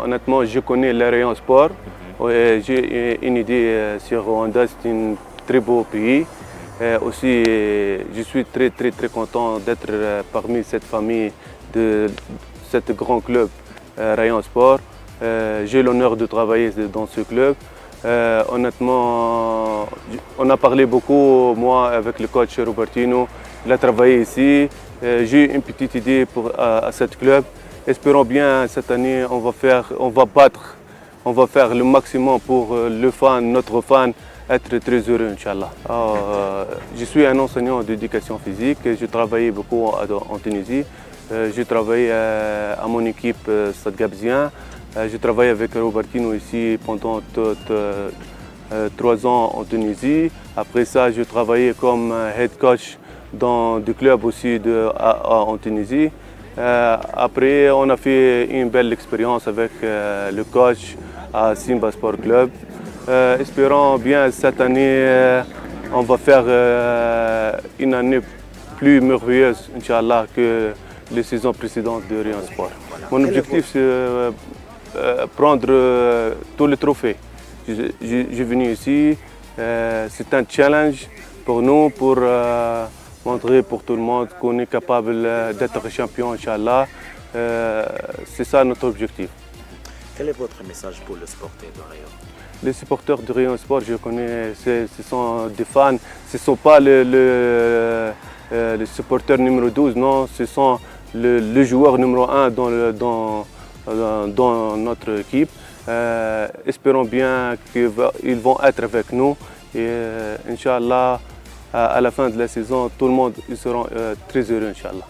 honnêtement, je connais les rayons sport. J'ai une idée sur Rwanda, c'est un très beau pays. Aussi, je suis très content d'être parmi cette famille de ce grand club Rayon Sport. J'ai l'honneur de travailler dans ce club. Honnêtement, on a parlé beaucoup, moi, avec le coach Robertino. Il a travaillé ici. J'ai une petite idée à ce club. Espérons bien cette année, on va faire le maximum pour notre fan, être très heureux, Inch'Allah. Je suis un enseignant d'éducation physique. Je travaille beaucoup en Tunisie. Je travaille à mon équipe Stade Gabzien. Je travaille avec Robertino ici pendant 3 ans en Tunisie. Après ça, je travaillais comme head coach dans des clubs aussi en Tunisie. Après, on a fait une belle expérience avec le coach à Simba Sport Club. Espérons bien cette année, on va faire une année plus merveilleuse, Inch'Allah, que les saisons précédentes de Rayon Sport. Mon objectif, c'est prendre tous les trophées. Je suis venu ici, c'est un challenge pour nous, pour montrer pour tout le monde qu'on est capable d'être champion, Inch'Allah. C'est ça notre objectif. Quel est votre message pour les supporters de Rayon? Les supporters de Rayon Sport, je connais, ce sont des fans. Ce ne sont pas les supporters numéro 12, non, ce sont les joueurs numéro 1 dans notre équipe. Espérons bien qu'ils vont être avec nous et Inch'Allah, à la fin de la saison, tout le monde ils seront très heureux, Inch'Allah.